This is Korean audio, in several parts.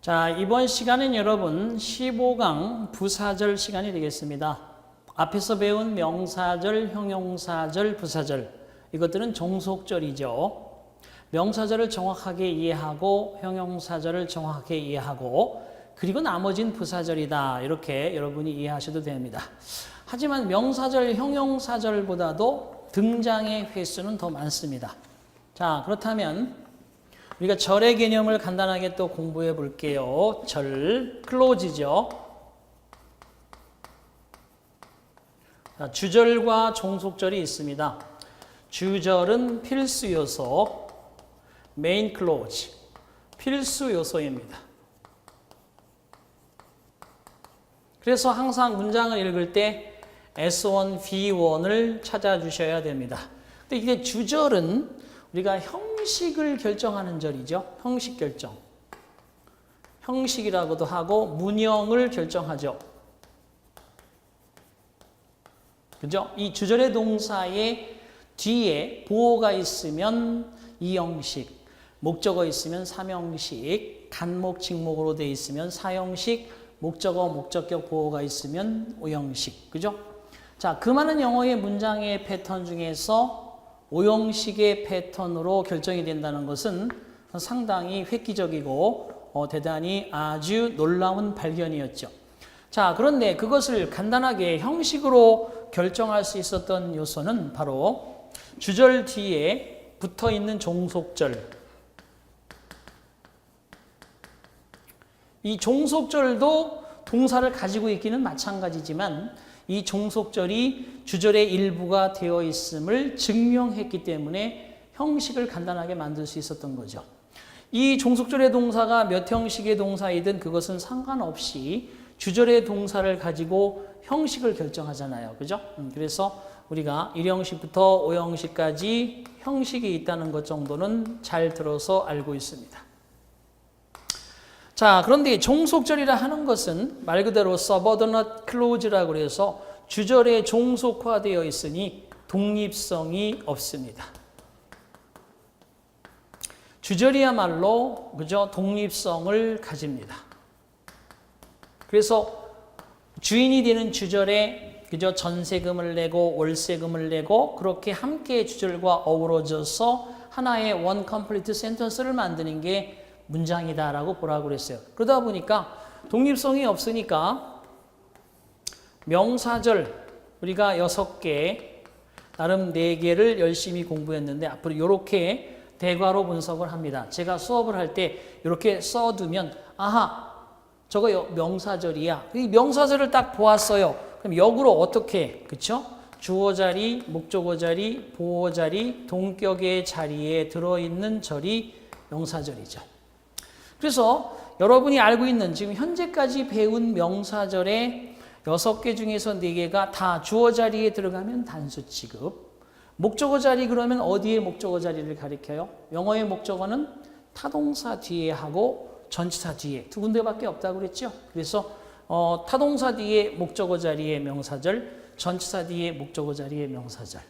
자, 이번 시간은 여러분 15강 부사절 시간이 되겠습니다. 앞에서 배운 명사절, 형용사절, 부사절 이것들은 종속절이죠. 명사절을 정확하게 이해하고 형용사절을 정확하게 이해하고 그리고 나머지는 부사절이다. 이렇게 여러분이 이해하셔도 됩니다. 하지만 명사절, 형용사절보다도 등장의 횟수는 더 많습니다. 자, 그렇다면 우리가 절의 개념을 간단하게 또 공부해 볼게요. 절, 클로즈죠. 자, 주절과 종속절이 있습니다. 주절은 필수 요소, 메인 클로즈, 필수 요소입니다. 그래서 항상 문장을 읽을 때 S1, V1을 찾아주셔야 됩니다. 근데 이게 주절은 우리가 형식을 결정하는 절이죠. 형식 결정. 형식이라고도 하고 문형을 결정하죠. 그죠? 이 주절의 동사의 뒤에 보어가 있으면 이형식, 목적어 있으면 삼형식, 간목, 직목으로 되어 있으면 사형식, 목적어, 목적격, 보어가 있으면 오형식. 그죠? 자, 그 많은 영어의 문장의 패턴 중에서 오형식의 패턴으로 결정이 된다는 것은 상당히 획기적이고 대단히 아주 놀라운 발견이었죠. 자, 그런데 그것을 간단하게 형식으로 결정할 수 있었던 요소는 바로 주절 뒤에 붙어 있는 종속절. 이 종속절도 동사를 가지고 있기는 마찬가지지만 이 종속절이 주절의 일부가 되어 있음을 증명했기 때문에 형식을 간단하게 만들 수 있었던 거죠. 이 종속절의 동사가 몇 형식의 동사이든 그것은 상관없이 주절의 동사를 가지고 형식을 결정하잖아요. 그죠? 그래서 우리가 1형식부터 5형식까지 형식이 있다는 것 정도는 잘 들어서 알고 있습니다. 자, 그런데 종속절이라 하는 것은 말 그대로 subordinate clause라고 해서 주절에 종속화되어 있으니 독립성이 없습니다. 주절이야말로 그저 독립성을 가집니다. 그래서 주인이 되는 주절에 그저 전세금을 내고 월세금을 내고 그렇게 함께 주절과 어우러져서 하나의 one complete sentence를 만드는 게 문장이다라고 보라고 그랬어요. 그러다 보니까 독립성이 없으니까 명사절 우리가 6개, 나름 4개를 열심히 공부했는데 앞으로 이렇게 대괄호 분석을 합니다. 제가 수업을 할 때 이렇게 써두면 아하, 저거 명사절이야. 이 명사절을 딱 보았어요. 그럼 역으로 어떻게, 그쵸? 주어 자리, 목적어 자리, 보어 자리, 동격의 자리에 들어있는 절이 명사절이죠. 그래서 여러분이 알고 있는 지금 현재까지 배운 명사절의 6개 중에서 4개가 다 주어 자리에 들어가면 단수 취급. 목적어 자리 그러면 어디에 목적어 자리를 가리켜요? 영어의 목적어는 타동사 뒤에 하고 전치사 뒤에 두 군데밖에 없다고 그랬죠. 그래서 타동사 뒤에 목적어 자리에 명사절, 전치사 뒤에 목적어 자리에 명사절.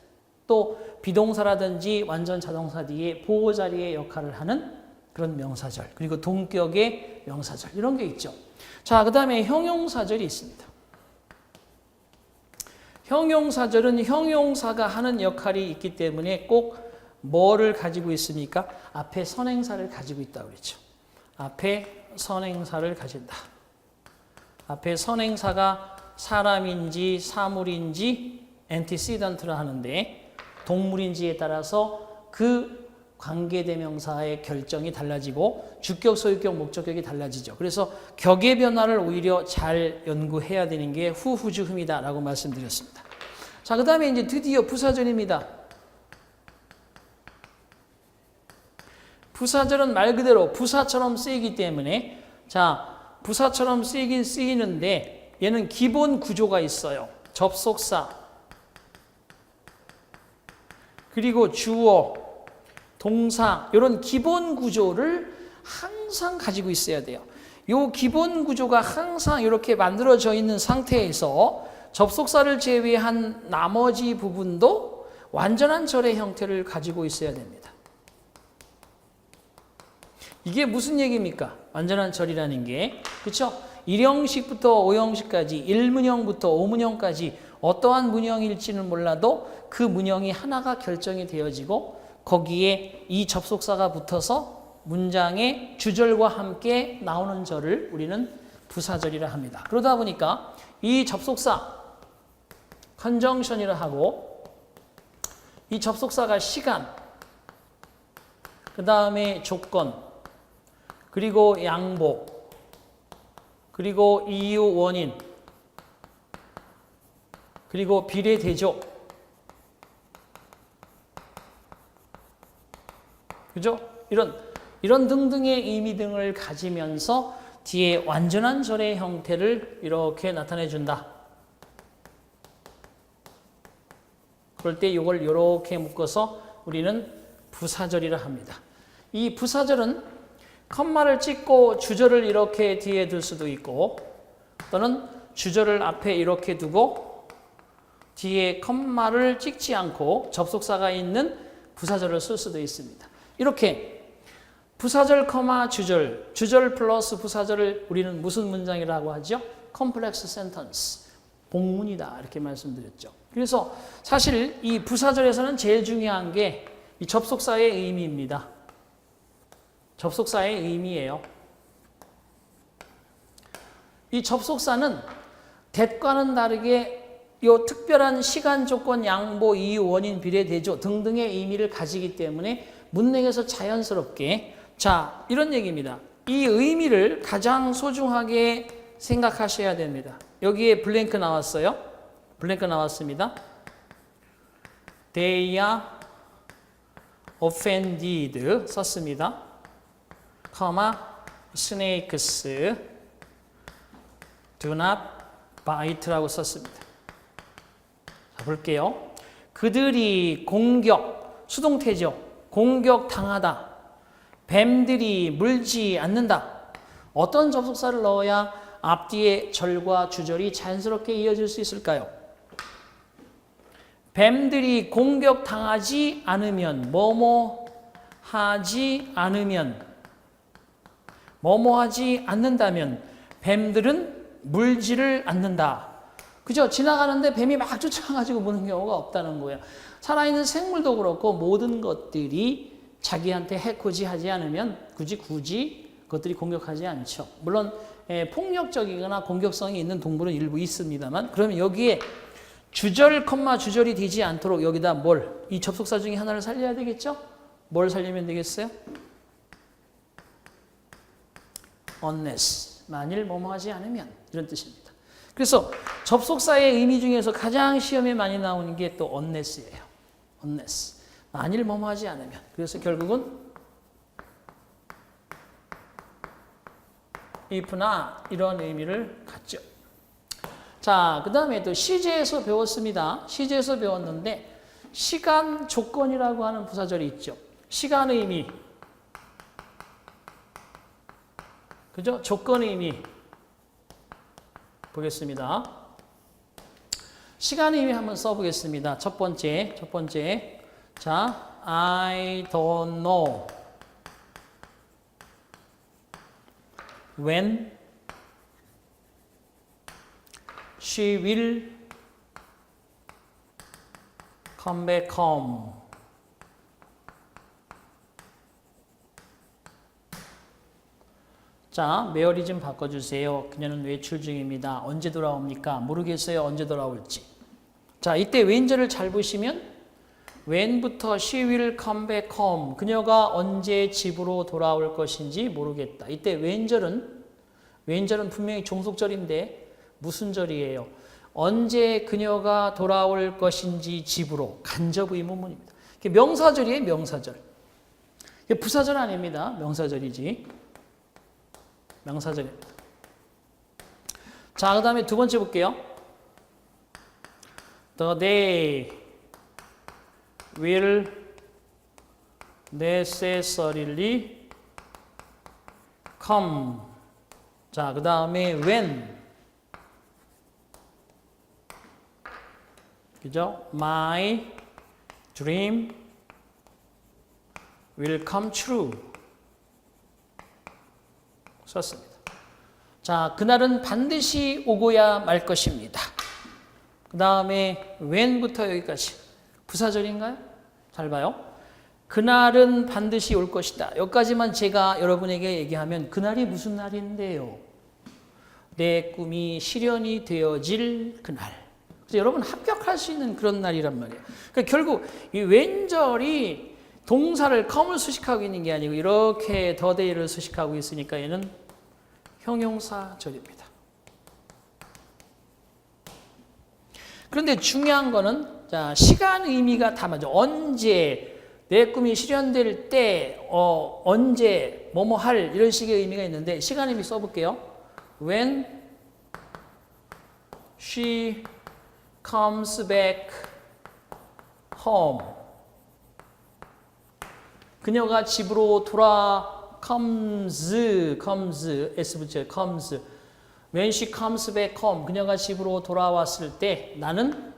또 비동사라든지 완전 자동사 뒤에 보어 자리의 역할을 하는 그런 명사절, 그리고 동격의 명사절 이런 게 있죠. 자, 그 다음에 형용사절이 있습니다. 형용사절은 형용사가 하는 역할이 있기 때문에 꼭 뭐를 가지고 있습니까? 앞에 선행사를 가지고 있다고 그랬죠. 앞에 선행사를 가진다. 앞에 선행사가 사람인지 사물인지 antecedent를 하는데 동물인지에 따라서 그 관계대명사의 결정이 달라지고 주격, 소유격, 목적격이 달라지죠. 그래서 격의 변화를 오히려 잘 연구해야 되는 게 후후주흠이다라고 말씀드렸습니다. 자, 그 다음에 이제 드디어 부사절입니다. 부사절은 말 그대로 부사처럼 쓰이기 때문에 자, 부사처럼 쓰이긴 쓰이는데 얘는 기본 구조가 있어요. 접속사 그리고 주어 동사 이런 기본 구조를 항상 가지고 있어야 돼요. 이 기본 구조가 항상 이렇게 만들어져 있는 상태에서 접속사를 제외한 나머지 부분도 완전한 절의 형태를 가지고 있어야 됩니다. 이게 무슨 얘기입니까? 완전한 절이라는 게. 그렇죠? 1형식부터 5형식까지 1문형부터 5문형까지 어떠한 문형일지는 몰라도 그 문형이 하나가 결정이 되어지고 거기에 이 접속사가 붙어서 문장의 주절과 함께 나오는 절을 우리는 부사절이라 합니다. 그러다 보니까 이 접속사 컨정션이라 하고 이 접속사가 시간, 그 다음에 조건, 그리고 양보, 그리고 이유, 원인, 그리고 비례, 대조. 그죠? 이런 등등의 의미 등을 가지면서 뒤에 완전한 절의 형태를 이렇게 나타내 준다. 그럴 때 이걸 이렇게 묶어서 우리는 부사절이라 합니다. 이 부사절은 컴마를 찍고 주절을 이렇게 뒤에 둘 수도 있고 또는 주절을 앞에 이렇게 두고 뒤에 컴마를 찍지 않고 접속사가 있는 부사절을 쓸 수도 있습니다. 이렇게 부사절, 주절, 주절 플러스 부사절을 우리는 무슨 문장이라고 하죠? 컴플렉스 센턴스, 복문이다 이렇게 말씀드렸죠. 그래서 사실 이 부사절에서는 제일 중요한 게 이 접속사의 의미입니다. 접속사의 의미예요. 이 접속사는 that과는 다르게 이 특별한 시간, 조건, 양보, 이유, 원인, 비례, 대조 등등의 의미를 가지기 때문에 문맥에서 자연스럽게 자 이런 얘기입니다. 이 의미를 가장 소중하게 생각하셔야 됩니다. 여기에 블랭크 나왔어요. 블랭크 나왔습니다. They are offended 썼습니다. snakes do not bite라고 썼습니다. 자, 볼게요. 그들이 공격, 수동태죠. 공격당하다. 뱀들이 물지 않는다. 어떤 접속사를 넣어야 앞뒤에 절과 주절이 자연스럽게 이어질 수 있을까요? 뱀들이 공격당하지 않으면 뭐뭐하지 않으면 뭐뭐하지 않는다면 뱀들은 물지를 않는다. 그죠? 지나가는데 뱀이 막 쫓아가지고 무는 경우가 없다는 거예요. 살아있는 생물도 그렇고 모든 것들이 자기한테 해코지 하지 않으면 굳이 그것들이 공격하지 않죠. 물론 폭력적이거나 공격성이 있는 동물은 일부 있습니다만 그러면 여기에 주절, 주절이 되지 않도록 여기다 이 접속사 중에 하나를 살려야 되겠죠? 뭘 살리면 되겠어요? unless, 만일 뭐뭐하지 않으면 이런 뜻입니다. 그래서 접속사의 의미 중에서 가장 시험에 많이 나오는 게 또 unless예요. unless, 만일 뭐뭐하지 않으면. 그래서 결국은 if나 이런 의미를 갖죠. 자, 그 다음에 또 시제에서 배웠습니다. 시제에서 배웠는데 시간 조건이라고 하는 부사절이 있죠. 시간 의미, 그죠? 조건 의미 보겠습니다. 시간 의미 한번 써보겠습니다. 첫 번째. 자, I don't know when she will come back home. 자, 매어리즘 바꿔주세요. 그녀는 외출 중입니다. 언제 돌아옵니까? 모르겠어요. 언제 돌아올지. 자, 이때 when절을 잘 보시면 when부터 she will come back home. 그녀가 언제 집으로 돌아올 것인지 모르겠다. 이때 when절은 분명히 종속절인데 무슨 절이에요? 언제 그녀가 돌아올 것인지 집으로. 간접 의문문입니다. 명사절이에요. 명사절. 부사절 아닙니다. 명사절이지. 명사절입니다. 자, 그 다음에 두 번째 볼게요. The day will necessarily come. 자, 그 다음에 when. 그죠? My dream will come true. 썼습니다. 자, 그날은 반드시 오고야 말 것입니다. 그 다음에 when부터 여기까지 부사절인가요? 잘 봐요. 그날은 반드시 올 것이다. 여기까지만 제가 여러분에게 얘기하면 그날이 무슨 날인데요? 내 꿈이 실현이 되어질 그날. 그래서 여러분 합격할 수 있는 그런 날이란 말이에요. 그러니까 결국 이 when절이 동사를 come을 수식하고 있는 게 아니고 이렇게 the day를 수식하고 있으니까 얘는 형용사절입니다. 그런데 중요한 거는 자, 시간 의미가 다 맞아. 언제 내 꿈이 실현될 때 언제 뭐뭐 할 이런 식의 의미가 있는데 시간 의미 써볼게요. When she comes back home. 그녀가 집으로 comes S 붙여요. comes. When she comes back home. 그녀가 집으로 돌아왔을 때 나는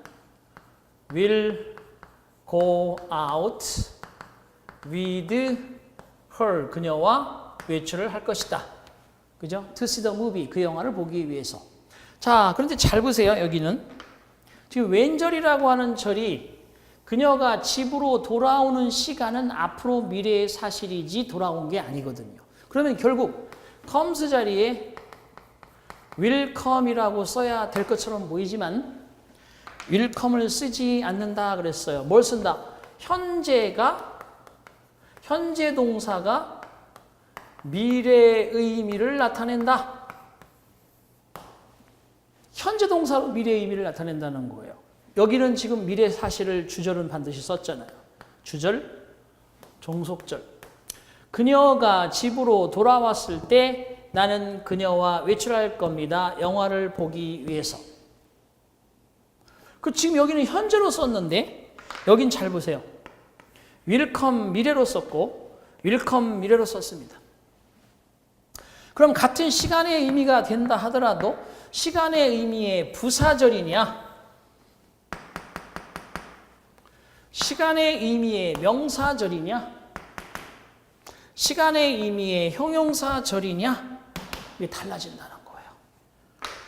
will go out with her. 그녀와 외출을 할 것이다. 그죠? To see the movie. 그 영화를 보기 위해서. 자, 그런데 잘 보세요. 여기는. 지금 when절이라고 하는 절이 그녀가 집으로 돌아오는 시간은 앞으로 미래의 사실이지 돌아온 게 아니거든요. 그러면 결국 comes 자리에 will come이라고 써야 될 것처럼 보이지만 will come을 쓰지 않는다 그랬어요. 뭘 쓴다? 현재 동사가 미래의 의미를 나타낸다. 현재 동사로 미래의 의미를 나타낸다는 거예요. 여기는 지금 미래 사실을 주절은 반드시 썼잖아요. 주절, 종속절. 그녀가 집으로 돌아왔을 때 나는 그녀와 외출할 겁니다. 영화를 보기 위해서. 지금 여기는 현재로 썼는데 여긴 잘 보세요. will come 미래로 썼고 will come 미래로 썼습니다. 그럼 같은 시간의 의미가 된다 하더라도 시간의 의미의 부사절이냐 시간의 의미의 명사절이냐 시간의 의미의 형용사절이냐 이게 달라진다는 거예요.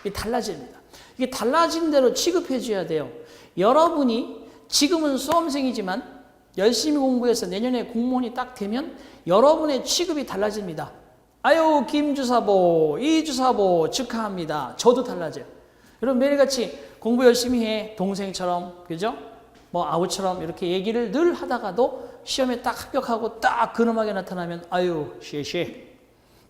이게 달라집니다. 이게 달라진 대로 취급해 줘야 돼요. 여러분이 지금은 수험생이지만 열심히 공부해서 내년에 공무원이 딱 되면 여러분의 취급이 달라집니다. 아유 김주사보 이주사보 축하합니다. 저도 달라져요. 여러분 매일같이 공부 열심히 해 동생처럼 그죠? 뭐 아우처럼 이렇게 얘기를 늘 하다가도 시험에 딱 합격하고 딱 근엄하게 나타나면 아유 시시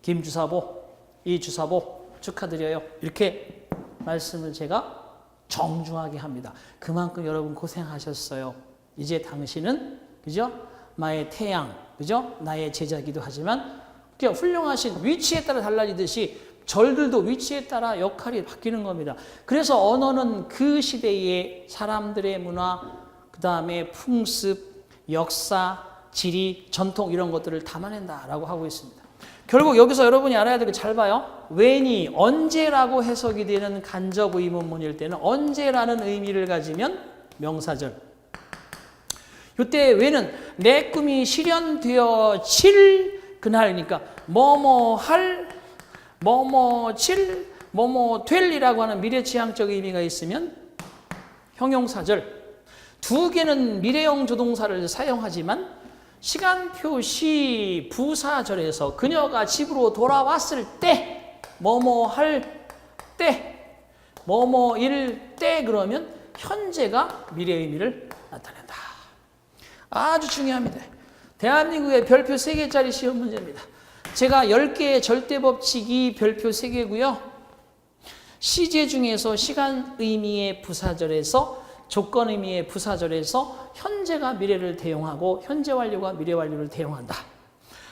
김주사보 이주사보 축하드려요. 이렇게 말씀을 제가 정중하게 합니다. 그만큼 여러분 고생하셨어요. 이제 당신은 그죠? 나의 태양 그죠? 나의 제자기도 하지만 훌륭하신 위치에 따라 달라지듯이 절들도 위치에 따라 역할이 바뀌는 겁니다. 그래서 언어는 그 시대의 사람들의 문화 그 다음에 풍습, 역사, 지리, 전통 이런 것들을 담아낸다라고 하고 있습니다. 결국 여기서 여러분이 알아야 될 게 잘 봐요. when이 언제라고 해석이 되는 간접 의문문일 때는 언제라는 의미를 가지면 명사절. 이때 when은 내 꿈이 실현되어질 그날이니까 뭐뭐 할, 뭐뭐 칠, 뭐뭐 될이라고 하는 미래지향적 의미가 있으면 형용사절. 두 개는 미래형 조동사를 사용하지만 시간표 시 부사절에서 그녀가 집으로 돌아왔을 때 뭐뭐 할 때 뭐뭐 일 때 그러면 현재가 미래의 의미를 나타낸다. 아주 중요합니다. 대한민국의 별표 3개짜리 시험 문제입니다. 제가 10개의 절대법칙이 별표 3개고요. 시제 중에서 시간 의미의 부사절에서 조건 의미의 부사절에서 현재가 미래를 대용하고 현재 완료가 미래 완료를 대용한다.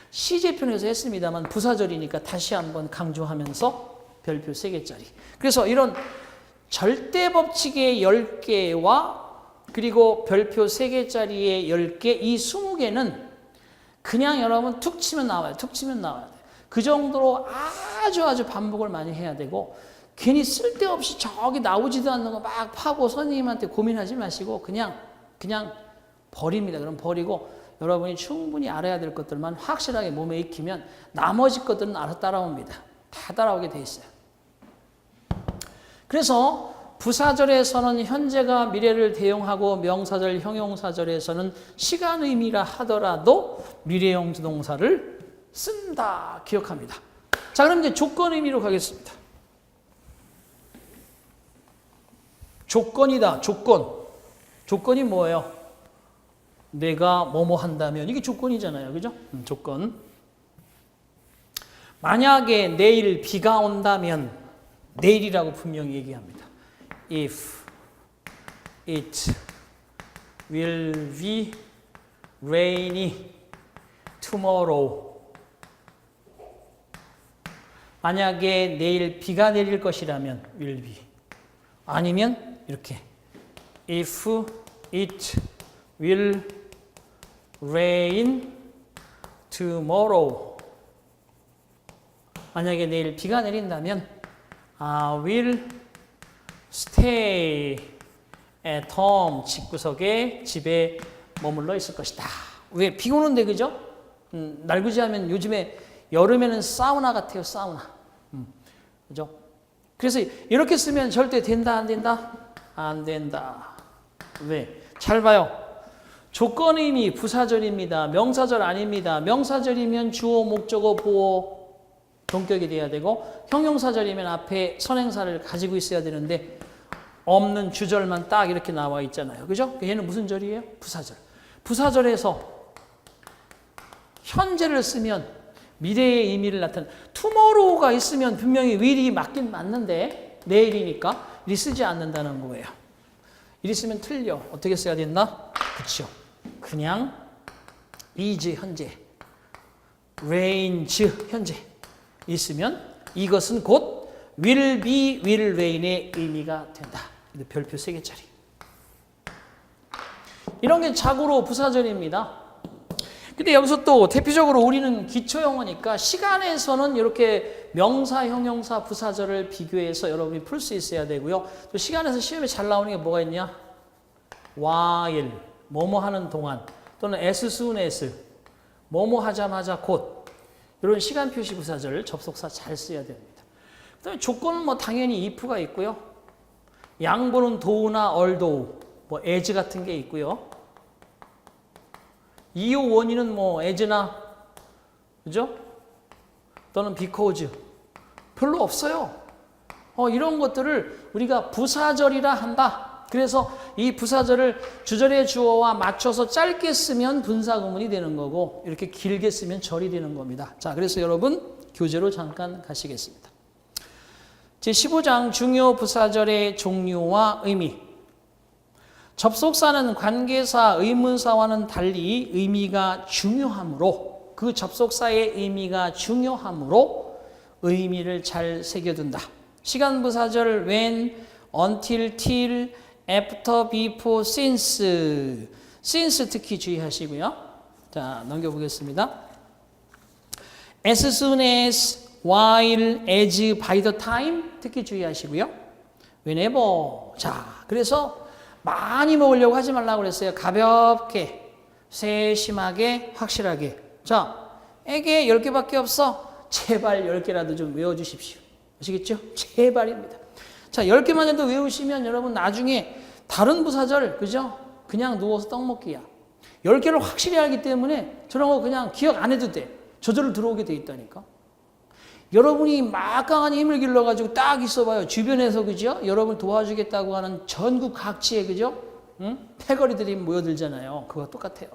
시제편에서 했습니다만 부사절이니까 다시 한번 강조하면서 별표 3개짜리. 그래서 이런 절대법칙의 10개와 그리고 별표 3개짜리의 10개 이 20개는 그냥 여러분 툭 치면 나와요. 툭 치면 나와야 돼요. 그 정도로 아주 반복을 많이 해야 되고 괜히 쓸데없이 저기 나오지도 않는 거 막 파고 선생님한테 고민하지 마시고 그냥 버립니다. 그럼 버리고 여러분이 충분히 알아야 될 것들만 확실하게 몸에 익히면 나머지 것들은 알아서 따라옵니다. 다 따라오게 돼 있어요. 그래서 부사절에서는 현재가 미래를 대용하고 명사절, 형용사절에서는 시간 의미라 하더라도 미래형 동사를 쓴다. 기억합니다. 자, 그럼 이제 조건 의미로 가겠습니다. 조건이다. 조건. 조건이 뭐예요? 내가 뭐뭐 한다면 이게 조건이잖아요. 그죠? 조건. 만약에 내일 비가 온다면 내일이라고 분명히 얘기합니다. If it will be rainy tomorrow. 만약에 내일 비가 내릴 것이라면 will be. 아니면 이렇게 If it will rain tomorrow. 만약에 내일 비가 내린다면 I will stay at home. 집구석에 집에 머물러 있을 것이다. 왜? 비 오는데 그죠? 날구지하면 요즘에 여름에는 사우나 같아요. 사우나. 그죠? 그래서 이렇게 쓰면 절대 된다 안 된다? 안 된다. 왜? 잘 봐요. 조건 의미 부사절입니다. 명사절 아닙니다. 명사절이면 주어, 목적어, 보어, 동격이 돼야 되고 형용사절이면 앞에 선행사를 가지고 있어야 되는데 없는 주절만 딱 이렇게 나와 있잖아요. 그죠? 얘는 무슨 절이에요? 부사절. 부사절에서 현재를 쓰면 미래의 의미를 나타내. tomorrow가 있으면 분명히 will이 맞긴 맞는데 내일이니까 이 쓰지 않는다는 거예요. 이 쓰면 틀려. 어떻게 써야 된다? 그렇죠. 그냥 is 현재, range 현재 있으면 이것은 곧 will be, will rain의 의미가 된다. 별표 3개짜리. 이런 게 자고로 부사절입니다. 근데 여기서 또 대표적으로 우리는 기초영어니까 시간에서는 이렇게 명사, 형용사, 부사절을 비교해서 여러분이 풀 수 있어야 되고요. 또 시간에서 시험에 잘 나오는 게 뭐가 있냐? while, 뭐뭐 하는 동안, 또는 as soon as, 뭐뭐 하자마자 곧. 이런 시간 표시 부사절 접속사 잘 써야 됩니다. 그다음에 조건은 뭐 당연히 if가 있고요. 양보는 do나 although, 뭐 as 같은 게 있고요. 이유 원인은 뭐 as나, 그죠? 또는 because 별로 없어요. 이런 것들을 우리가 부사절이라 한다. 그래서 이 부사절을 주절의 주어와 맞춰서 짧게 쓰면 분사구문이 되는 거고 이렇게 길게 쓰면 절이 되는 겁니다. 자, 그래서 여러분 교재로 잠깐 가시겠습니다. 제15장 중요 부사절의 종류와 의미. 접속사는 관계사, 의문사와는 달리 의미가 중요하므로 그 접속사의 의미가 중요하므로 의미를 잘 새겨둔다. 시간 부사절 when, until, till, after, before, since. since 특히 주의하시고요. 자, 넘겨보겠습니다. as soon as, while, as, by the time 특히 주의하시고요. whenever. 자, 그래서 많이 먹으려고 하지 말라고 그랬어요. 가볍게, 세심하게, 확실하게. 자, 에게 10개밖에 없어. 제발 10개라도 좀 외워주십시오. 아시겠죠? 제발입니다. 자, 10개만 해도 외우시면 여러분 나중에 다른 부사절, 그죠? 그냥 누워서 떡 먹기야. 10개를 확실히 알기 때문에 저런 거 그냥 기억 안 해도 돼. 저절로 들어오게 돼 있다니까. 여러분이 막강한 힘을 길러가지고 딱 있어봐요. 주변에서, 그죠? 여러분 도와주겠다고 하는 전국 각지에, 그죠? 패거리들이 모여들잖아요. 그거 똑같아요.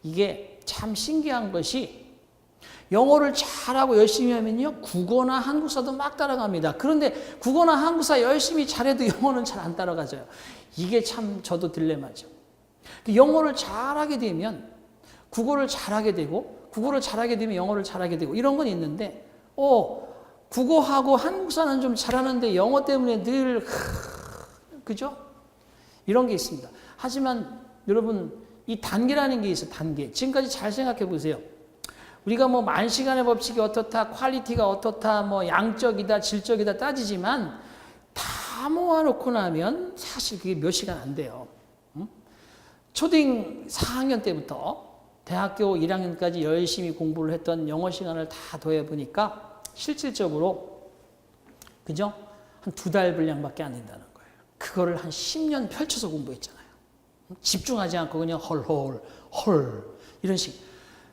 이게 참 신기한 것이 영어를 잘하고 열심히 하면요. 국어나 한국사도 막 따라갑니다. 그런데 국어나 한국사 열심히 잘해도 영어는 잘 안 따라가져요. 이게 참 저도 딜레마죠. 영어를 잘하게 되면 국어를 잘하게 되고 국어를 잘하게 되면 영어를 잘하게 되고 이런 건 있는데 국어하고 한국사는 좀 잘하는데 영어 때문에 늘 그죠? 이런 게 있습니다. 하지만 여러분 이 단계라는 게 있어요. 단계. 지금까지 잘 생각해 보세요. 우리가 뭐 만시간의 법칙이 어떻다, 퀄리티가 어떻다, 뭐 양적이다, 질적이다 따지지만 다 모아놓고 나면 사실 그게 몇 시간 안 돼요. 초등 4학년 때부터 대학교 1학년까지 열심히 공부를 했던 영어 시간을 다 더해보니까 실질적으로 그죠? 한 2달 분량밖에 안 된다는 거예요. 그거를 한 10년 펼쳐서 공부했잖아요. 집중하지 않고 그냥 헐 이런 식.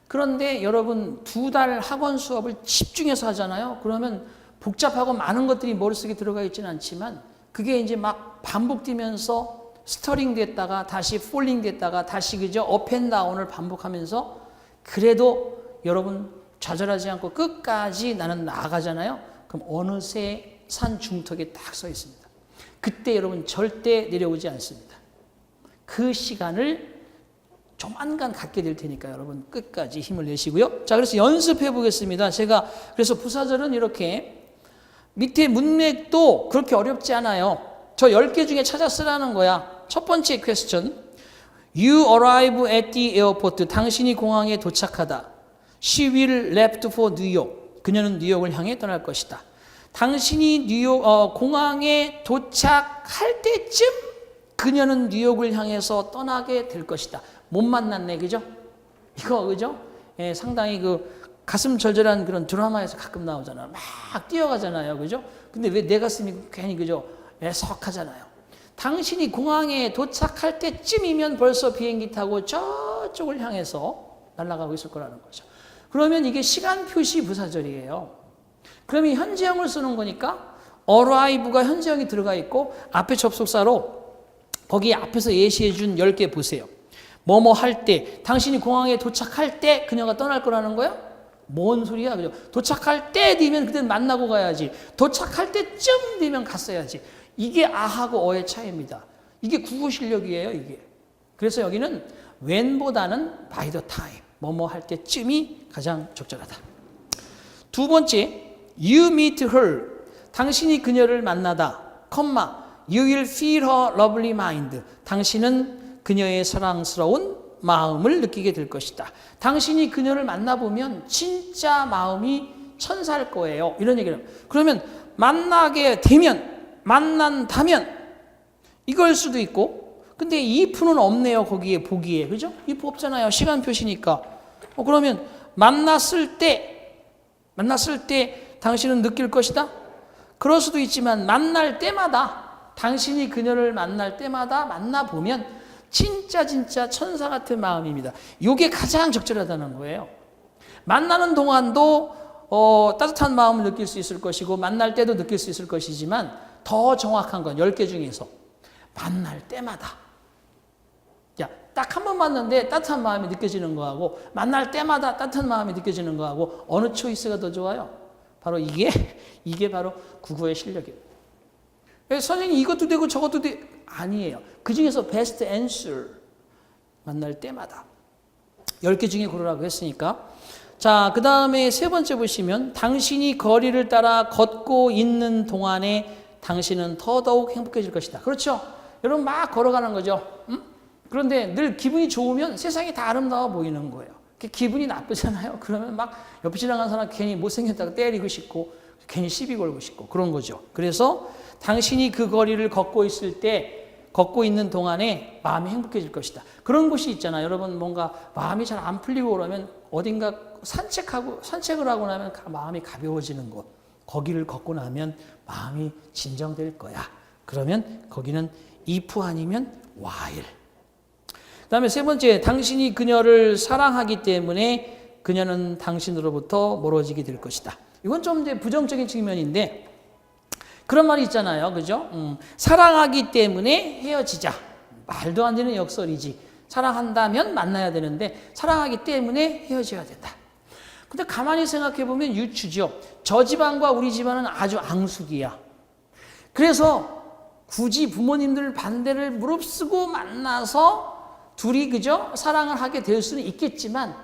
그런데 여러분 2달 학원 수업을 집중해서 하잖아요. 그러면 복잡하고 많은 것들이 머릿속에 들어가 있지는 않지만 그게 이제 막 반복되면서 스터링 됐다가 다시 폴링 됐다가 다시 그죠? 업앤다운을 반복하면서 그래도 여러분 좌절하지 않고 끝까지 나는 나아가잖아요. 그럼 어느새 산 중턱에 딱 서 있습니다. 그때 여러분 절대 내려오지 않습니다. 그 시간을 조만간 갖게 될 테니까 여러분 끝까지 힘을 내시고요. 자, 그래서 연습해 보겠습니다. 제가 그래서 부사절은 이렇게 밑에 문맥도 그렇게 어렵지 않아요. 저 10개 중에 찾아 쓰라는 거야. 첫 번째 퀘스천. You arrive at the airport. 당신이 공항에 도착하다. She will left for New York. 그녀는 뉴욕을 향해 떠날 것이다. 당신이 공항에 도착할 때쯤 그녀는 뉴욕을 향해서 떠나게 될 것이다. 못 만났네, 그죠? 이거, 그죠? 예, 상당히 그 가슴 절절한 그런 드라마에서 가끔 나오잖아요. 막 뛰어가잖아요, 그죠? 근데 왜 내 가슴이 괜히, 그죠? 애석하잖아요. 당신이 공항에 도착할 때쯤이면 벌써 비행기 타고 저쪽을 향해서 날아가고 있을 거라는 거죠. 그러면 이게 시간 표시 부사절이에요. 그러면 현재형을 쓰는 거니까 arrive가 현재형이 들어가 있고 앞에 접속사로 거기 앞에서 예시해 준 10개 보세요. 뭐뭐 할 때, 당신이 공항에 도착할 때 그녀가 떠날 거라는 거야? 뭔 소리야, 그죠? 도착할 때 되면 그때 만나고 가야지. 도착할 때쯤 되면 갔어야지. 이게 아하고 어의 차이입니다. 이게 국어 실력이에요, 이게. 그래서 여기는 when보다는 by the time, 뭐뭐 할 때쯤이 가장 적절하다. 두 번째, you meet her. 당신이 그녀를 만나다, you will feel her lovely mind. 당신은 그녀의 사랑스러운 마음을 느끼게 될 것이다. 당신이 그녀를 만나보면 진짜 마음이 천사일 거예요. 이런 얘기를. 그러면 만나게 되면, 만난다면 이걸 수도 있고, 근데 if는 없네요. 거기에 보기에. 그죠? if 없잖아요. 시간 표시니까. 그러면 만났을 때 당신은 느낄 것이다? 그럴 수도 있지만 만날 때마다, 당신이 그녀를 만날 때마다 만나보면 진짜 천사 같은 마음입니다. 이게 가장 적절하다는 거예요. 만나는 동안도 따뜻한 마음을 느낄 수 있을 것이고 만날 때도 느낄 수 있을 것이지만 더 정확한 건 10개 중에서 만날 때마다, 딱 한 번 만났는데 따뜻한 마음이 느껴지는 거하고 만날 때마다 따뜻한 마음이 느껴지는 거하고 어느 초이스가 더 좋아요? 바로 이게 바로 국어의 실력이에요. 선생님 이것도 되고 저것도 되고 아니에요. 그 중에서 베스트 앤서, 만날 때마다 10개 중에 고르라고 했으니까. 자, 그 다음에 세 번째 보시면 당신이 거리를 따라 걷고 있는 동안에 당신은 더더욱 행복해질 것이다. 그렇죠? 여러분 막 걸어가는 거죠. 그런데 늘 기분이 좋으면 세상이 다 아름다워 보이는 거예요. 기분이 나쁘잖아요. 그러면 막 옆에 지나가는 사람 괜히 못생겼다고 때리고 싶고 괜히 시비 걸고 싶고 그런 거죠. 그래서 당신이 그 거리를 걷고 있을 때, 걷고 있는 동안에 마음이 행복해질 것이다. 그런 곳이 있잖아요. 여러분 뭔가 마음이 잘 안 풀리고 그러면 어딘가 산책을 하고 나면 마음이 가벼워지는 곳. 거기를 걷고 나면 마음이 진정될 거야. 그러면 거기는 if 아니면 while. 그 다음에 세 번째, 당신이 그녀를 사랑하기 때문에 그녀는 당신으로부터 멀어지게 될 것이다. 이건 좀 이제 부정적인 측면인데 그런 말이 있잖아요. 그죠? 사랑하기 때문에 헤어지자. 말도 안 되는 역설이지. 사랑한다면 만나야 되는데 사랑하기 때문에 헤어져야 된다. 근데 가만히 생각해 보면 유추죠. 저 집안과 우리 집안은 아주 앙숙이야. 그래서 굳이 부모님들 반대를 무릅쓰고 만나서 둘이 그죠? 사랑을 하게 될 수는 있겠지만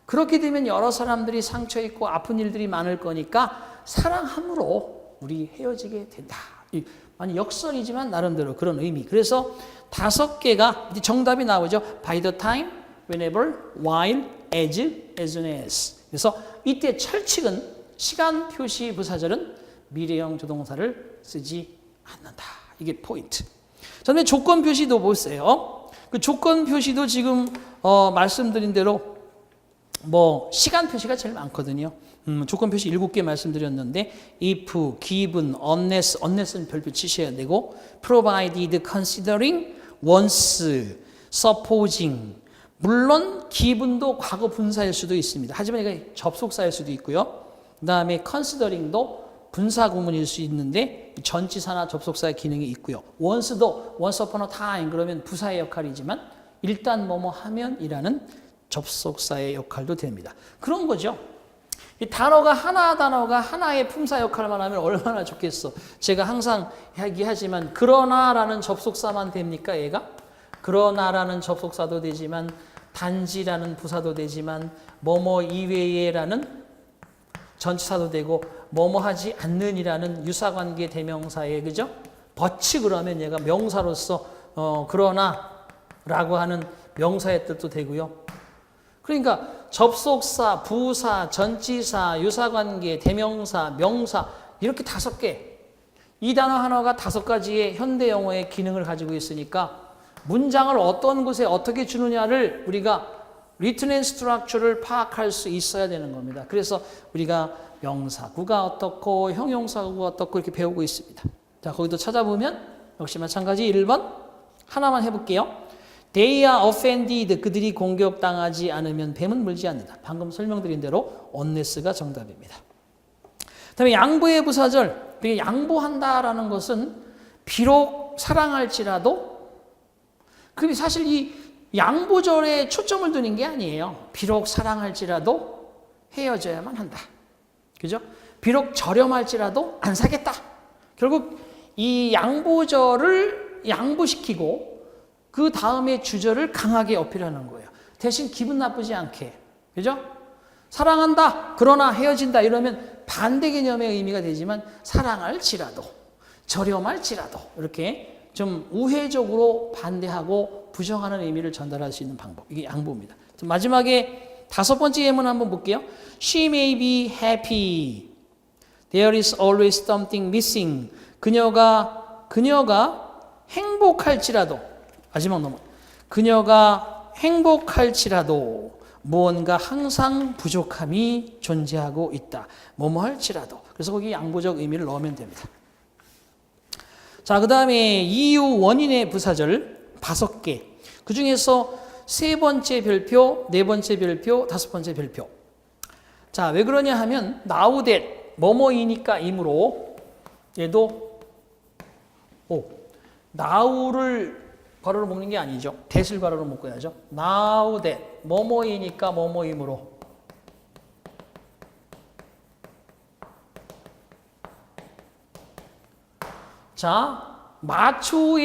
그렇게 되면 여러 사람들이 상처 있고 아픈 일들이 많을 거니까 사랑함으로 우리 헤어지게 된다. 아니 역설이지만 나름대로 그런 의미. 그래서 5개가 정답이 나오죠. By the time, whenever, while, as soon as. 그래서 이때 철칙은 시간 표시 부사절은 미래형 조동사를 쓰지 않는다. 이게 포인트. 그다음에 조건 표시도 보세요. 그 조건 표시도 지금 말씀드린 대로 뭐 시간 표시가 제일 많거든요. 조건 표시 7개 말씀드렸는데 if, given, unless는 별표 치셔야 되고 provided, considering, once, supposing. 물론 given도 과거 분사일 수도 있습니다. 하지만 이게 접속사일 수도 있고요. 그 다음에 considering도 분사 구문일 수 있는데 전치사나 접속사의 기능이 있고요. once도 once upon a time 그러면 부사의 역할이지만 일단 뭐뭐 하면이라는 접속사의 역할도 됩니다. 그런 거죠. 이 단어가 하나의 품사 역할만 하면 얼마나 좋겠어. 제가 항상 이야기하지만 그러나라는 접속사만 됩니까? 얘가? 그러나라는 접속사도 되지만 단지라는 부사도 되지만 뭐뭐 이외에라는 전치사도 되고 뭐뭐 하지 않는이라는 유사관계 대명사에 그죠? but 그러면 얘가 명사로서 그러나라고 하는 명사의 뜻도 되고요. 그러니까 접속사, 부사, 전치사, 유사관계, 대명사, 명사 이렇게 5개. 이 단어 하나가 5가지의 현대 영어의 기능을 가지고 있으니까 문장을 어떤 곳에 어떻게 주느냐를 우리가 written and structure를 파악할 수 있어야 되는 겁니다. 그래서 우리가 명사구가 어떻고 형용사구가 어떻고 이렇게 배우고 있습니다. 자, 거기도 찾아보면 역시 마찬가지 1번 하나만 해볼게요. They are offended. 그들이 공격당하지 않으면 뱀은 물지 않는다. 방금 설명드린 대로 unless가 정답입니다. 다음에 양보의 부사절. 양보한다라는 것은 비록 사랑할지라도 그게 사실 이 양보절에 초점을 두는 게 아니에요. 비록 사랑할지라도 헤어져야만 한다. 그죠? 비록 저렴할지라도 안 사겠다. 결국 이 양보절을 양보시키고 그 다음에 주절을 강하게 어필하는 거예요. 대신 기분 나쁘지 않게. 그죠? 사랑한다. 그러나 헤어진다. 이러면 반대 개념의 의미가 되지만 사랑할지라도 저렴할지라도 이렇게 좀 우회적으로 반대하고 부정하는 의미를 전달할 수 있는 방법. 이게 양보입니다. 마지막에 5번째 예문 한번 볼게요. She may be happy. There is always something missing. 그녀가 행복할지라도 마지막 넘어. 그녀가 행복할지라도 무언가 항상 부족함이 존재하고 있다. 뭐뭐 할지라도. 그래서 거기 양보적 의미를 넣으면 됩니다. 자, 그 다음에 이유 원인의 부사절 5개. 그 중에서 3번째 별표, 4번째 별표, 5번째 별표. 자, 왜 그러냐 하면 now that 뭐뭐이니까 이므로 얘도 now를 괄호로 묶는 게 아니죠. that을 괄호로 묶어야죠. now that 뭐뭐이니까 뭐뭐이므로 자, 마초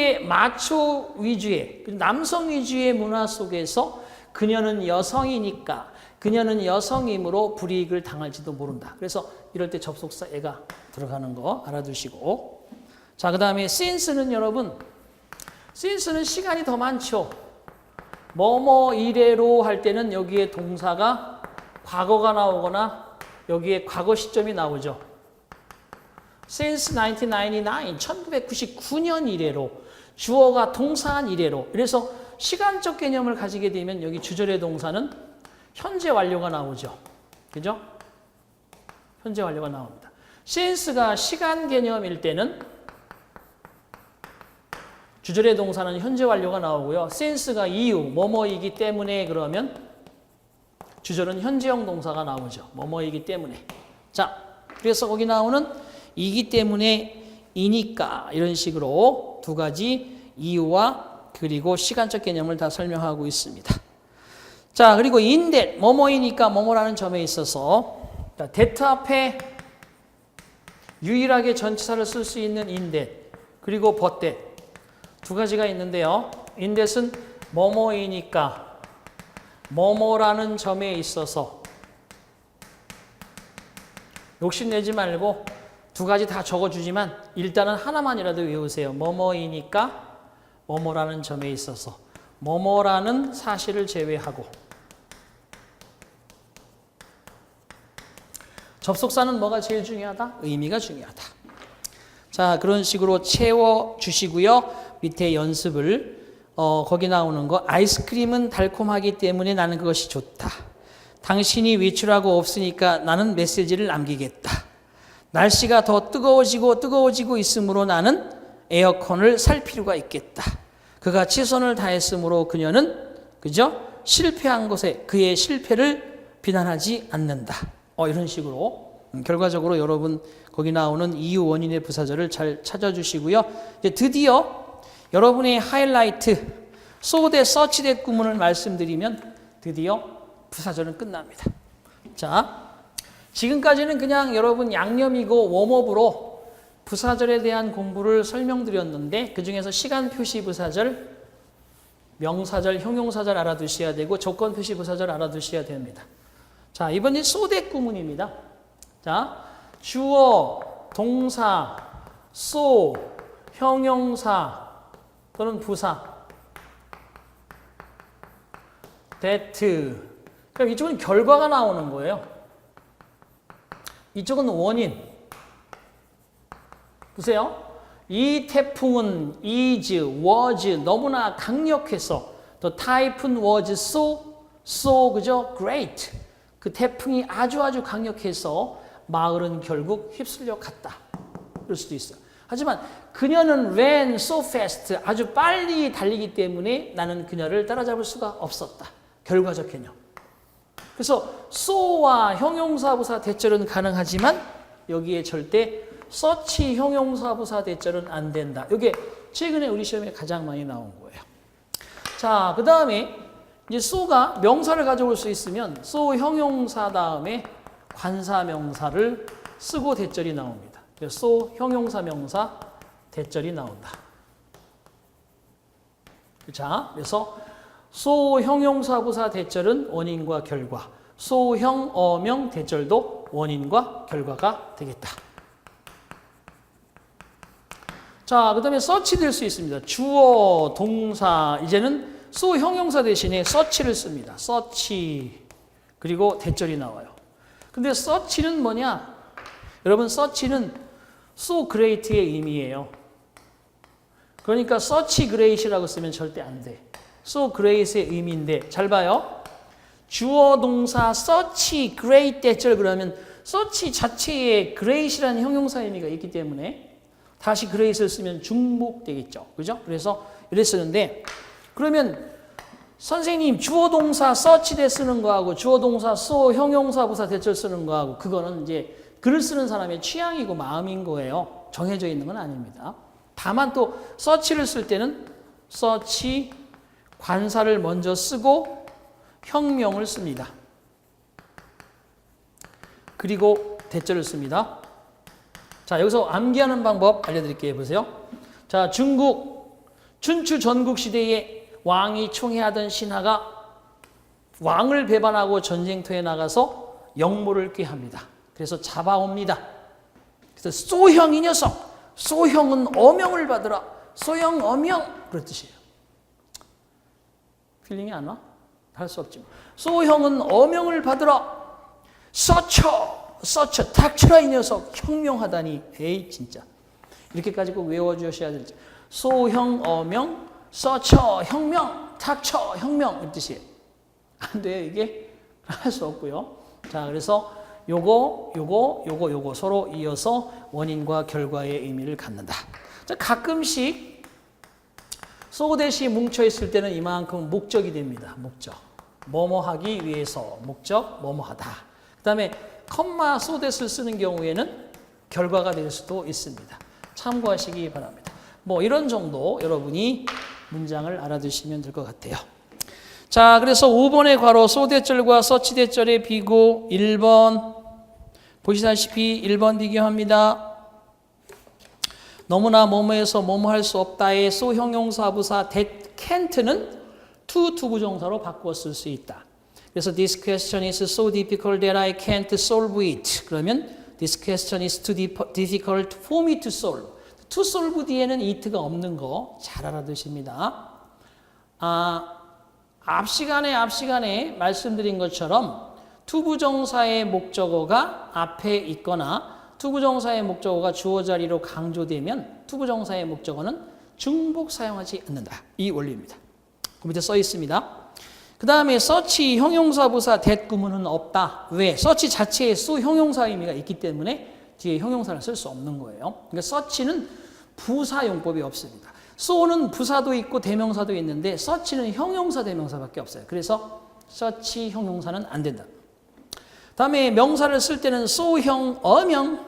위주의 남성 위주의 문화 속에서 그녀는 여성이니까 그녀는 여성이므로 불이익을 당할지도 모른다. 그래서 이럴 때 접속사 애가 들어가는 거 알아두시고 자, 그 다음에 since는 여러분 since는 시간이 더 많죠. 뭐뭐 이래로 할 때는 여기에 동사가 과거가 나오거나 여기에 과거 시점이 나오죠. Since 1999년 이래로 주어가 동사한 이래로 그래서 시간적 개념을 가지게 되면 여기 주절의 동사는 현재 완료가 나오죠. 그죠? 현재 완료가 나옵니다. since가 시간 개념일 때는 주절의 동사는 현재 완료가 나오고요. since가 이유, 뭐뭐이기 때문에 그러면 주절은 현재형 동사가 나오죠. 뭐뭐이기 때문에. 자, 그래서 거기 나오는 이기 때문에 이니까 이런 식으로 2가지 이유와 그리고 시간적 개념을 다 설명하고 있습니다. 자, 그리고 in that 뭐뭐이니까 뭐뭐라는 점에 있어서 that 앞에 유일하게 전치사를 쓸 수 있는 in that 그리고 but that 2가지가 있는데요. in that은 뭐뭐이니까 뭐뭐라는 점에 있어서 욕심내지 말고 2가지 다 적어주지만 일단은 하나만이라도 외우세요. 뭐뭐이니까 뭐뭐라는 점에 있어서 뭐뭐라는 사실을 제외하고 접속사는 뭐가 제일 중요하다? 의미가 중요하다. 자, 그런 식으로 채워주시고요. 밑에 연습을 거기 나오는 거 아이스크림은 달콤하기 때문에 나는 그것이 좋다. 당신이 외출하고 없으니까 나는 메시지를 남기겠다. 날씨가 더 뜨거워지고 있으므로 나는 에어컨을 살 필요가 있겠다. 그가 최선을 다했으므로 그녀는 그죠? 실패한 것에 그의 실패를 비난하지 않는다. 이런 식으로 결과적으로 여러분 거기 나오는 이유 원인의 부사절을 잘 찾아주시고요. 이제 드디어 여러분의 하이라이트 so that, such that 구문을 말씀드리면 드디어 부사절은 끝납니다. 자, 지금까지는 그냥 여러분 양념이고 웜업으로 부사절에 대한 공부를 설명드렸는데 그 중에서 시간 표시 부사절, 명사절, 형용사절 알아두셔야 되고 조건 표시 부사절 알아두셔야 됩니다. 자, 이번엔 so that 구문입니다. 자, 주어, 동사, so, 형용사 또는 부사, that. 그럼 이쪽은 결과가 나오는 거예요. 이쪽은 원인. 보세요. 이 태풍은 is, was 너무나 강력해서 the typhoon was so 그죠? great. 그 태풍이 아주 강력해서 마을은 결국 휩쓸려 갔다. 그럴 수도 있어요. 하지만 그녀는 ran so fast 아주 빨리 달리기 때문에 나는 그녀를 따라잡을 수가 없었다. 결과적 개념. 그래서 so와 형용사부사 대절은 가능하지만 여기에 절대 such 형용사부사 대절은 안 된다. 이게 최근에 우리 시험에 가장 많이 나온 거예요. 자, 그 다음에 이제 so가 명사를 가져올 수 있으면 so 형용사 다음에 관사명사를 쓰고 대절이 나옵니다. 그래서 so 형용사 명사 대절이 나온다. 자, 그래서 so 형용사부사 대절은 원인과 결과, so 형 어명 대절도 원인과 결과가 되겠다. 자, 그 다음에 such 될 수 있습니다. 주어, 동사, 이제는 so 형용사 대신에 such를 씁니다. such, 그리고 대절이 나와요. 근데 such는 뭐냐? 여러분, such는 so great의 의미예요. 그러니까 such great이라고 쓰면 절대 안 돼. so great의 의미인데, 잘 봐요. 주어, 동사, such great 대절 그러면 such 자체에 great이라는 형용사 의미가 있기 때문에 다시 great을 쓰면 중복되겠죠. 그죠? 그래서 이랬었는데, 그러면 선생님 주어 동사 such 대 쓰는 거하고 주어 동사 so 형용사 부사 대절 쓰는 거하고 그거는 이제 글을 쓰는 사람의 취향이고 마음인 거예요. 정해져 있는 건 아닙니다. 다만 또 such를 쓸 때는 such 관사를 먼저 쓰고 형명을 씁니다. 그리고 대절을 씁니다. 자, 여기서 암기하는 방법 알려드릴게요. 보세요. 자, 중국 춘추 전국 시대에 왕이 총애하던 신하가 왕을 배반하고 전쟁터에 나가서 역모를 꾀합니다. 그래서 잡아옵니다. 그래서 소형 이 녀석, 소형은 어명을 받으라. 소형 어명 그런 뜻이에요. 필링이 안 와? 할 수 없지만 소형은 어명을 받으라. 서처 닥쳐라 이 녀석 혁명하다니. 에이 진짜 이렇게까지 꼭 외워주셔야 될지. 소형 어명 서처 혁명 닥쳐 혁명 이 뜻이에요. 안 돼요. 이게 할 수 없고요. 자, 그래서 요거 서로 이어서 원인과 결과의 의미를 갖는다. 자, 가끔씩 so 대시 뭉쳐 있을 때는 이만큼 목적이 됩니다. 목적. 뭐뭐 하기 위해서 목적 뭐뭐 하다. 그 다음에 컴마 so that을 쓰는 경우에는 결과가 될 수도 있습니다. 참고하시기 바랍니다. 뭐 이런 정도 여러분이 문장을 알아두시면 될 것 같아요. 자, 그래서 5번의 괄호 so 대절과 such 대절의 비교 1번 보시다시피 1번 비교합니다. 너무나 뭐뭐해서 뭐뭐 할 수 없다의 so 형용사 부사 that can't는 to 부정사로 바꾸어 쓸 수 있다. 그래서 this question is so difficult that I can't solve it. 그러면 this question is too difficult for me to solve. to solve 뒤에는 it가 없는 거 잘 알아두십니다. 앞 시간에 말씀드린 것처럼 투부정사의 목적어가 앞에 있거나 투부정사의 목적어가 주어 자리로 강조되면 투부정사의 목적어는 중복 사용하지 않는다. 이 원리입니다. 그 밑에 써 있습니다. 그 다음에 search 형용사 부사 that 구문은 없다. 왜? search 자체에 so 형용사 의미가 있기 때문에 뒤에 형용사를 쓸 수 없는 거예요. 그러니까 search는 부사 용법이 없습니다. so는 부사도 있고 대명사도 있는데 search는 형용사 대명사밖에 없어요. 그래서 search 형용사는 안 된다. 다음에 명사를 쓸 때는 so형, 어명,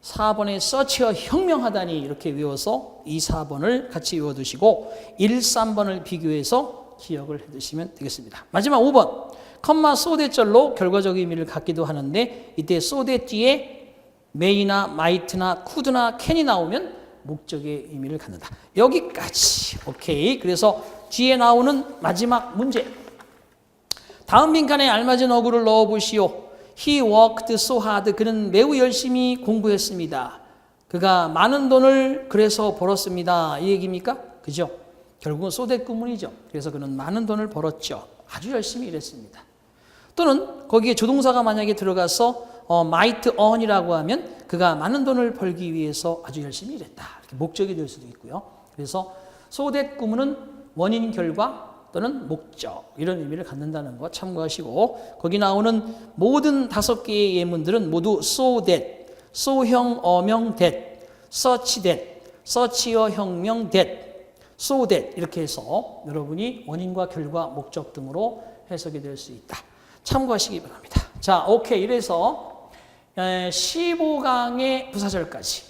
4번에 search어 혁명하다니 이렇게 외워서 2, 4번을 같이 외워두시고 1, 3번을 비교해서 기억을 해두시면 되겠습니다. 마지막 5번 컴마 so that 절로 결과적 의미를 갖기도 하는데 이때 so that 뒤에 may나 might나 could나 can이 나오면 목적의 의미를 갖는다. 여기까지. 오케이. 그래서 뒤에 나오는 마지막 문제. 다음 빈칸에 알맞은 어구를 넣어보시오. He worked so hard. 그는 매우 열심히 공부했습니다. 그가 많은 돈을 그래서 벌었습니다. 이 얘기입니까? 그죠? 결국은 so that 구문이죠. 그래서 그는 많은 돈을 벌었죠. 아주 열심히 일했습니다. 또는 거기에 조동사가 만약에 들어가서 might earn이라고 하면 그가 많은 돈을 벌기 위해서 아주 열심히 일했다. 이렇게 목적이 될 수도 있고요. 그래서 so that 구문은 원인, 결과 또는 목적 이런 의미를 갖는다는 거 참고하시고 거기 나오는 모든 5개의 예문들은 모두 so that, so형 어명 that, such that, such어 혁명 that, so that 이렇게 해서 여러분이 원인과 결과, 목적 등으로 해석이 될 수 있다. 참고하시기 바랍니다. 자, 오케이. 이래서 15강의 부사절까지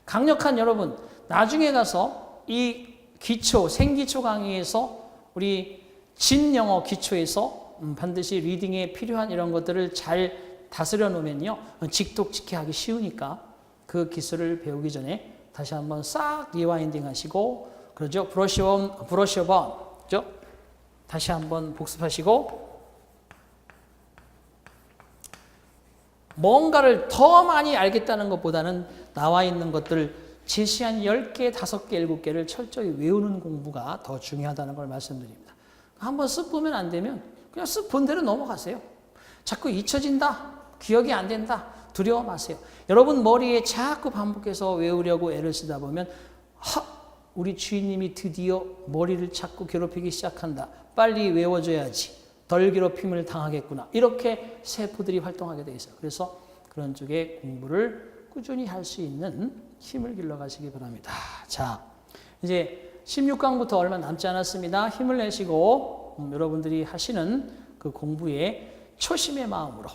강력한 여러분 나중에 가서 이 기초, 생기초 강의에서 우리 진영어 기초에서 반드시 리딩에 필요한 이런 것들을 잘 다스려 놓으면요. 직독직해하기 쉬우니까 그 기술을 배우기 전에 다시 한번 싹 리와인딩 하시고 그러죠. 브러쉬 온, 그죠? 다시 한번 복습하시고 뭔가를 더 많이 알겠다는 것보다는 나와 있는 것들을 제시한 10개, 5개, 7개를 철저히 외우는 공부가 더 중요하다는 걸 말씀드립니다. 한번 쓱 보면 안 되면 그냥 쓱 본 대로 넘어가세요. 자꾸 잊혀진다, 기억이 안 된다, 두려워 마세요. 여러분 머리에 자꾸 반복해서 외우려고 애를 쓰다 보면 우리 주인님이 드디어 머리를 자꾸 괴롭히기 시작한다. 빨리 외워줘야지. 덜 괴롭힘을 당하겠구나. 이렇게 세포들이 활동하게 돼 있어요. 그래서 그런 쪽에 공부를 꾸준히 할 수 있는 힘을 길러가시기 바랍니다. 자, 이제 16강부터 얼마 남지 않았습니다. 힘을 내시고 여러분들이 하시는 그 공부에 초심의 마음으로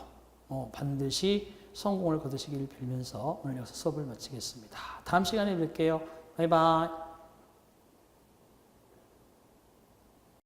반드시 성공을 거두시길 빌면서 오늘 여기서 수업을 마치겠습니다. 다음 시간에 뵐게요. 바이바이.